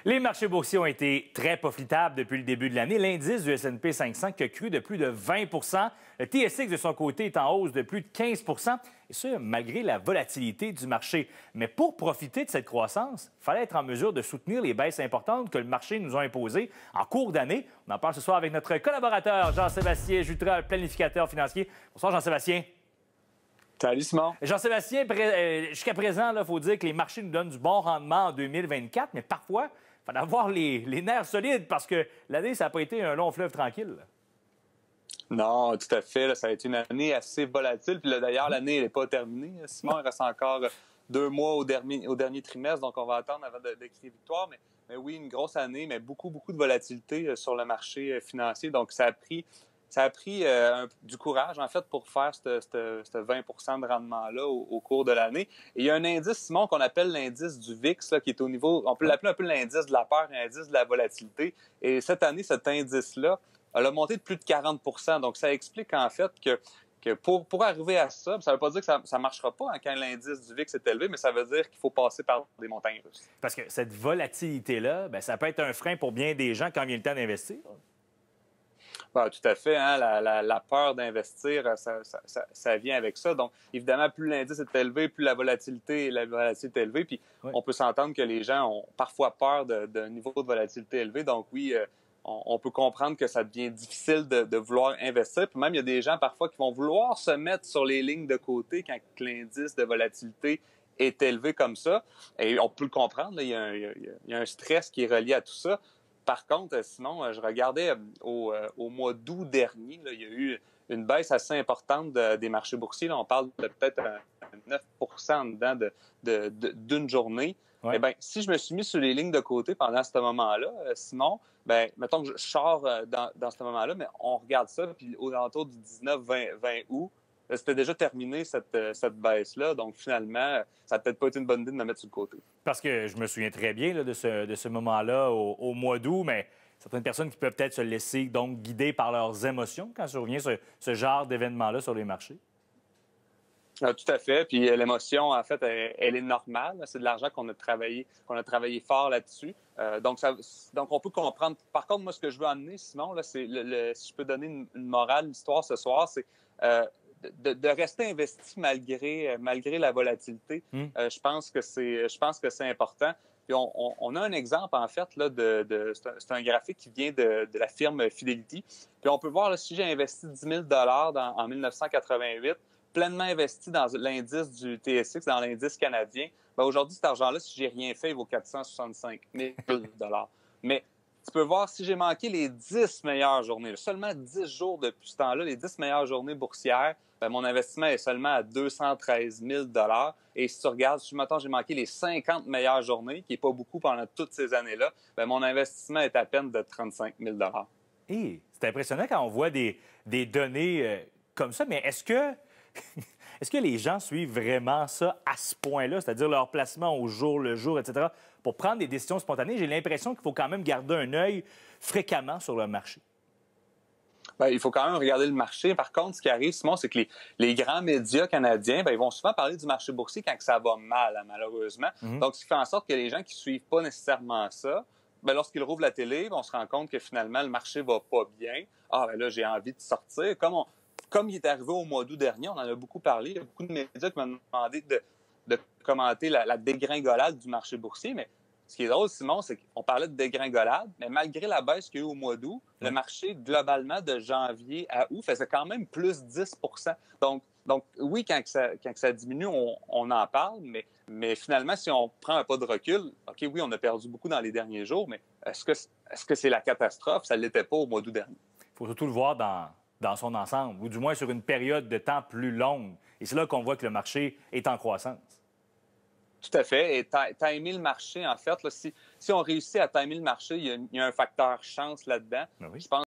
Les marchés boursiers ont été très profitables depuis le début de l'année. L'indice du S&P 500 qui a cru de plus de 20 Le TSX, de son côté, est en hausse de plus de 15 et ce, malgré la volatilité du marché. Mais pour profiter de cette croissance, il fallait être en mesure de soutenir les baisses importantes que le marché nous a imposées en cours d'année. On en parle ce soir avec notre collaborateur Jean-Sébastien Jutras, planificateur financier. Bonsoir, Jean-Sébastien. Salut, Simon. Jean-Sébastien, jusqu'à présent, il faut dire que les marchés nous donnent du bon rendement en 2024, mais parfois, il faut avoir les nerfs solides parce que l'année, ça n'a pas été un long fleuve tranquille. Non, tout à fait. Là, ça a été une année assez volatile. Puis d'ailleurs, l'année n'est pas terminée. Simon, il reste encore 2 mois au dernier trimestre, donc on va attendre avant de crier victoire. Mais oui, une grosse année, mais beaucoup de volatilité sur le marché financier. Donc, ça a pris du courage, en fait, pour faire ce 20 de rendement-là au cours de l'année. Et il y a un indice, Simon, qu'on appelle l'indice du VIX, là, qui est au niveau, on peut l'appeler un peu l'indice de la peur, l'indice de la volatilité. Et cette année, cet indice-là, elle a monté de plus de 40 Donc, ça explique, en fait, que pour arriver à ça, ça ne veut pas dire que ça ne marchera pas quand l'indice du VIX est élevé, mais ça veut dire qu'il faut passer par des montagnes russes. Parce que cette volatilité-là, ça peut être un frein pour bien des gens quand vient le temps d'investir. Ah, tout à fait. Hein? La peur d'investir, ça vient avec ça. Donc, évidemment, plus l'indice est élevé, plus la volatilité est élevée. Puis, oui, on peut s'entendre que les gens ont parfois peur d'un niveau de volatilité élevé. Donc, oui, on peut comprendre que ça devient difficile de vouloir investir. Puis même, il y a des gens parfois qui vont vouloir se mettre sur les lignes de côté quand l'indice de volatilité est élevé comme ça. Et on peut le comprendre. Là, il y a un stress qui est relié à tout ça. Par contre, sinon, je regardais au mois d'août dernier, là, il y a eu une baisse assez importante des marchés boursiers. Là, on parle de peut-être 9 en dedans d'une journée. Ouais. Eh bien, si je me suis mis sur les lignes de côté pendant ce moment-là, Simon, bien, mettons que je sors dans ce moment-là, mais on regarde ça, puis aux alentours du 19-20 août, c'était déjà terminé, cette baisse-là. Donc, finalement, ça n'a peut-être pas été une bonne idée de me mettre sur le côté. Parce que je me souviens très bien là, de ce moment-là au mois d'août, mais certaines personnes qui peuvent peut-être se laisser donc guider par leurs émotions quand survient ce genre d'événement-là sur les marchés. Ah, tout à fait. Puis l'émotion, en fait, elle est normale. C'est de l'argent qu'on a travaillé fort là-dessus. Donc, on peut comprendre. Par contre, moi, ce que je veux amener, Simon, là, c'est si je peux donner une morale, l'histoire ce soir, c'est de rester investi malgré la volatilité. Je pense que c'est important. Puis on a un exemple, en fait, là, c'est un graphique qui vient de la firme Fidelity. Puis on peut voir, là, si j'ai investi 10 000 en 1988, pleinement investi dans l'indice du TSX, dans l'indice canadien, bien, aujourd'hui, cet argent-là, si j'ai rien fait, il vaut 465 000 Mais tu peux voir, si j'ai manqué les 10 meilleures journées, là, seulement 10 jours depuis ce temps-là, les 10 meilleures journées boursières, bien, mon investissement est seulement à 213 000 Et si tu regardes, si maintenant j'ai manqué les 50 meilleures journées, qui n'est pas beaucoup pendant toutes ces années-là, bien, mon investissement est à peine de 35 000 Hey, c'est impressionnant quand on voit des données comme ça, mais est-ce que les gens suivent vraiment ça à ce point-là, c'est-à-dire leur placement au jour le jour, etc., pour prendre des décisions spontanées? J'ai l'impression qu'il faut quand même garder un œil fréquemment sur le marché. Bien, il faut quand même regarder le marché. Par contre, ce qui arrive, Simon, c'est que les grands médias canadiens, bien, ils vont souvent parler du marché boursier quand ça va mal, hein, malheureusement. Donc, ce qui fait en sorte que les gens qui ne suivent pas nécessairement ça, bien, lorsqu'ils rouvrent la télé, on se rend compte que finalement, le marché va pas bien. Ah, bien là, j'ai envie de sortir. Comme il est arrivé au mois d'août dernier, on en a beaucoup parlé. Il y a beaucoup de médias qui m'ont demandé de commenter la dégringolade du marché boursier. Mais ce qui est drôle, Simon, c'est qu'on parlait de dégringolade, mais malgré la baisse qu'il y a eu au mois d'août, le marché, globalement, de janvier à août, faisait quand même plus 10 Donc oui, quand ça diminue, on en parle, mais finalement, si on prend un pas de recul, OK, oui, on a perdu beaucoup dans les derniers jours, mais est-ce que c'est la catastrophe? Ça ne l'était pas au mois d'août dernier. Il faut surtout le voir dans son ensemble, ou du moins sur une période de temps plus longue. Et c'est là qu'on voit que le marché est en croissance. Tout à fait. Et timer le marché, en fait, là, si on réussit à timer le marché, il y a un facteur chance là-dedans. Oui. Je pense